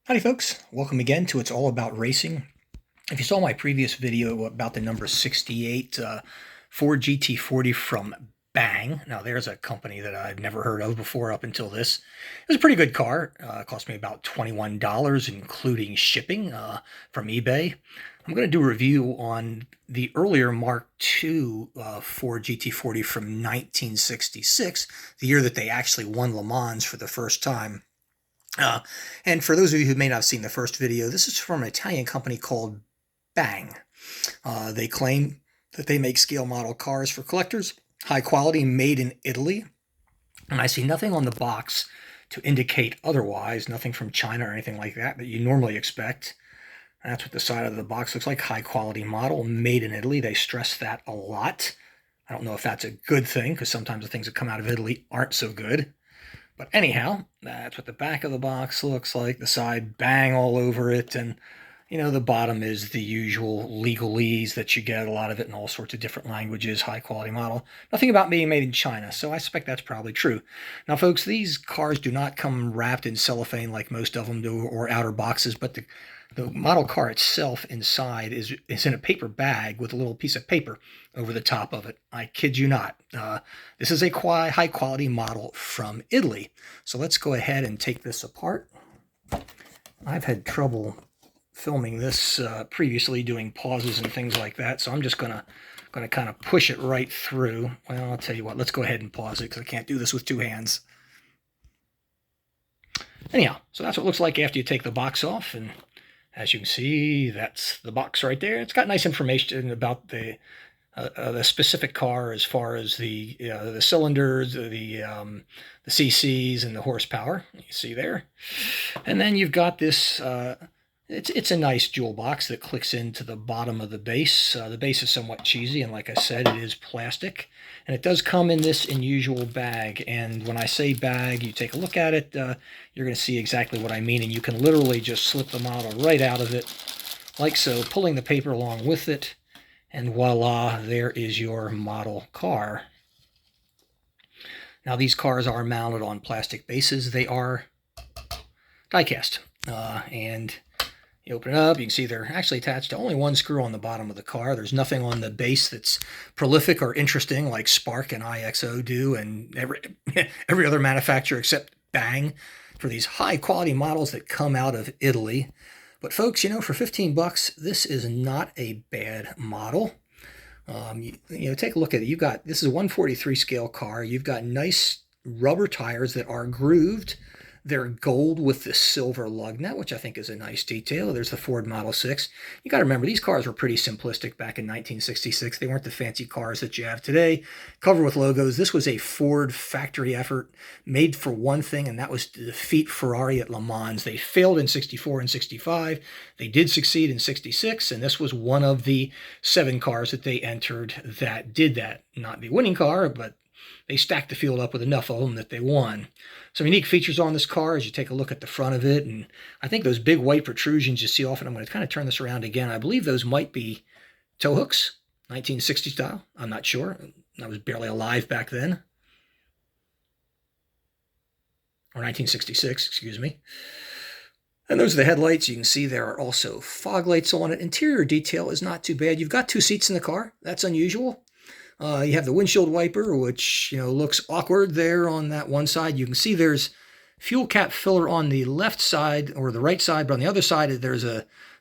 Howdy folks, welcome again to It's All About Racing. If you saw my previous video about the number 68 Ford GT40 from Bang, now there's a company that I've never heard of before up until this. It was a pretty good car. It cost me about $21 including shipping from eBay. I'm going to do a review on the earlier Mark II Ford GT40 from 1966, the year that they actually won Le Mans for the first time. And for those of you who may not have seen the first video, this is from an Italian company called Bang. They claim that they make scale model cars for collectors, high quality, made in Italy. And I see nothing on the box to indicate otherwise, nothing from China or anything like that you normally expect. And that's what the side of the box looks like, high quality model, made in Italy. They stress that a lot. I don't know if that's a good thing, because sometimes the things that come out of Italy aren't so good. But anyhow, that's what the back of the box looks like. The side, Bang all over it. And, you know, the bottom is the usual legalese that you get, a lot of it in all sorts of different languages, high quality model. Nothing about being made in China, so I suspect that's probably true. Now, folks, these cars do not come wrapped in cellophane like most of them do, or outer boxes, but the model car itself inside is in a paper bag with a little piece of paper over the top of it. I kid you not. This is a high quality model from Italy. So let's go ahead and take this apart. I've had trouble filming this previously, doing pauses and things like that. So I'm just gonna kind of push it right through. Well, I'll tell you what, let's go ahead and pause it because I can't do this with two hands. Anyhow, so that's what it looks like after you take the box off. And as you can see, that's the box right there. It's got nice information about the specific car as far as the cylinders, the cc's, and the horsepower. You see there. And then you've got this. It's a nice jewel box that clicks into the bottom of the base. The base is somewhat cheesy, and like I said, it is plastic. And it does come in this unusual bag. And when I say bag, you take a look at it, you're going to see exactly what I mean. And you can literally just slip the model right out of it, like so, pulling the paper along with it. And voila, there is your model car. Now, these cars are mounted on plastic bases. They are diecast. And you open it up, you can see they're actually attached to only one screw on the bottom of the car. There's nothing on the base that's prolific or interesting like Spark and IXO do, and every other manufacturer except Bang for these high quality models that come out of Italy. But folks, you know, for 15 bucks, this is not a bad model. You know, take a look at it. This is a 143 scale car. You've got nice rubber tires that are grooved. They're gold with the silver lug nut, which I think is a nice detail. There's the Ford Model 6. You got to remember, these cars were pretty simplistic back in 1966. They weren't the fancy cars that you have today. Covered with logos. This was a Ford factory effort made for one thing, and that was to defeat Ferrari at Le Mans. They failed in 64 and 65. They did succeed in 66, and this was one of the 7 cars that they entered that did that. Not the winning car, but they stacked the field up with enough of them that they won. Some unique features on this car as you take a look at the front of it, and I think those big white protrusions you see often, I'm going to kind of turn this around again. I believe those might be tow hooks, 1960 style. I'm not sure. I was barely alive back then. Or 1966, excuse me. And those are the headlights. You can see there are also fog lights on it. Interior detail is not too bad. You've got 2 seats in the car. That's unusual. You have the windshield wiper, which, you know, looks awkward there on that one side. You can see there's fuel cap filler on the left side or the right side, but on the other side there's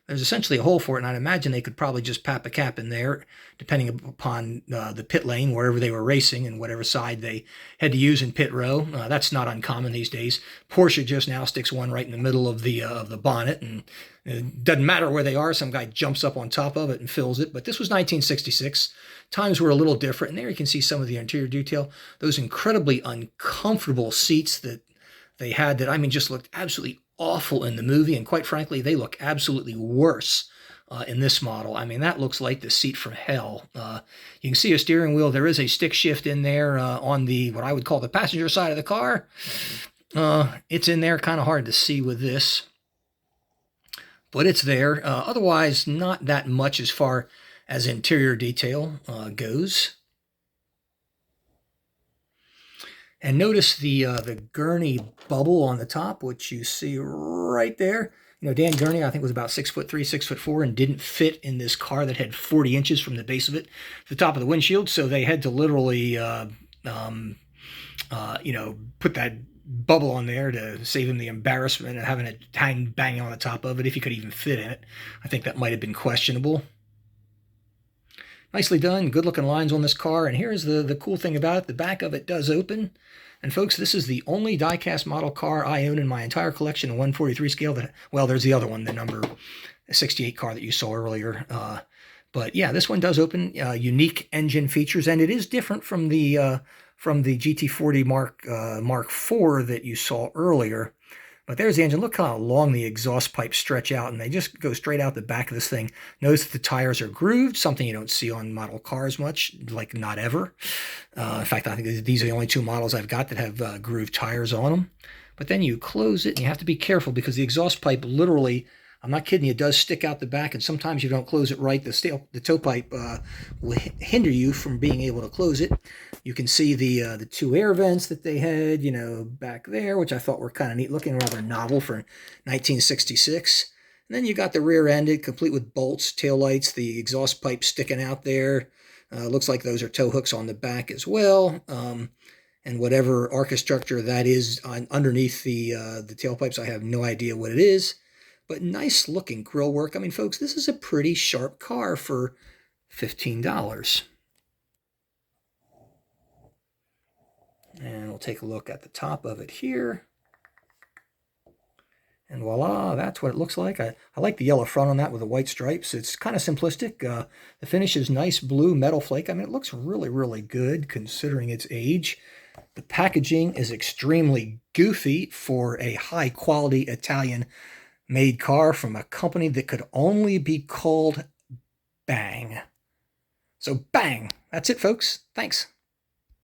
essentially a hole for it, and I'd imagine they could probably just pop a cap in there, depending upon the pit lane, wherever they were racing and whatever side they had to use in pit row. That's not uncommon these days. Porsche just now sticks one right in the middle of the bonnet, and it doesn't matter where they are. Some guy jumps up on top of it and fills it. But this was 1966. Times were a little different, and there you can see some of the interior detail. Those incredibly uncomfortable seats that they had that, I mean, just looked absolutely awful in the movie, and quite frankly, they look absolutely worse in this model. I mean, that looks like the seat from hell. You can see a steering wheel. There is a stick shift in there on the, what I would call the passenger side of the car. It's in there, kind of hard to see with this, but it's there. Otherwise, not that much as far as interior detail goes. And notice the gurney bubble on the top, which you see right there. You know, Dan Gurney, I think, was about 6'3", 6'4", and didn't fit in this car that had 40 inches from the base of it to the top of the windshield. So they had to literally, put that bubble on there to save him the embarrassment of having it banging on the top of it, if he could even fit in it. I think that might have been questionable. Nicely done, good looking lines on this car. And here's the cool thing about it, the back of it does open. And folks, this is the only diecast model car I own in my entire collection, a 1/43 scale. Well, there's the other one, the number 68 car that you saw earlier. But yeah, this one does open. Unique engine features, and it is different from the GT40 Mark IV that you saw earlier. But there's the engine. Look how long the exhaust pipes stretch out, and they just go straight out the back of this thing. Notice that the tires are grooved, something you don't see on model cars much, like not ever. In fact, I think these are the only two models I've got that have grooved tires on them. But then you close it, and you have to be careful because the exhaust pipe literally, I'm not kidding you, it does stick out the back, and sometimes you don't close it right. The toe pipe will hinder you from being able to close it. You can see the two air vents that they had, you know, back there, which I thought were kind of neat looking, rather novel for 1966. And then you got the rear ended, complete with bolts, taillights, the exhaust pipe sticking out there. Looks like those are tow hooks on the back as well. And whatever archistructure that is underneath the tailpipes, I have no idea what it is. But nice looking grill work. I mean, folks, this is a pretty sharp car for $15. And we'll take a look at the top of it here. And voila, that's what it looks like. I like the yellow front on that with the white stripes. It's kind of simplistic. The finish is nice blue metal flake. I mean, it looks really, really good considering its age. The packaging is extremely goofy for a high-quality Italian-made car from a company that could only be called Bang. So Bang. That's it, folks. Thanks.